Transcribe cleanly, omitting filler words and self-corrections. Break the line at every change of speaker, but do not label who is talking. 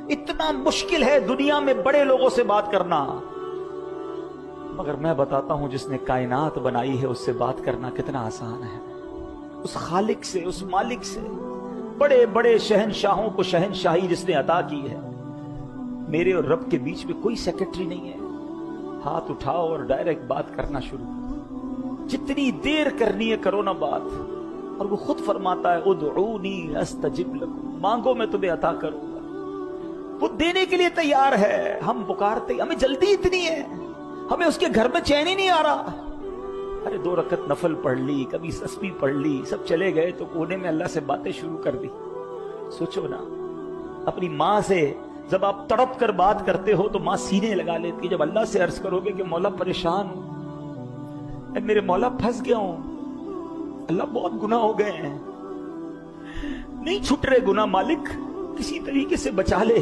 اتنا مشکل ہے دنیا میں بڑے لوگوں سے بات کرنا، مگر میں بتاتا ہوں جس نے کائنات بنائی ہے اس سے بات کرنا کتنا آسان ہے، اس خالق سے، اس مالک سے، بڑے بڑے شہنشاہوں کو شہنشاہی جس نے عطا کی ہے۔ میرے اور رب کے بیچ میں کوئی سیکرٹری نہیں ہے، ہاتھ اٹھاؤ اور ڈائریکٹ بات کرنا شروع کرو، جتنی دیر کرنی ہے کرو نا بات، اور وہ خود فرماتا ہے ادعونی استجب لکم، مانگو میں تمہیں عطا کروں گا، وہ دینے کے لیے تیار ہے۔ ہم پکارتے، ہمیں جلدی اتنی ہے، ہمیں اس کے گھر میں چین ہی نہیں آ رہا، ارے 2 رکعت نفل پڑھ لی، کبھی تسبیح پڑھ لی، سب چلے گئے تو کونے میں اللہ سے باتیں شروع کر دی۔ سوچو نا، اپنی ماں سے جب آپ تڑپ کر بات کرتے ہو تو ماں سینے لگا لیتی ہے، جب اللہ سے عرض کرو گے کہ مولا پریشان ہوں، اے میرے مولا پھنس گیا ہوں، اللہ بہت گناہ ہو گئے ہیں، نہیں چھٹ رہے گناہ، مالک کسی طریقے سے بچا لے،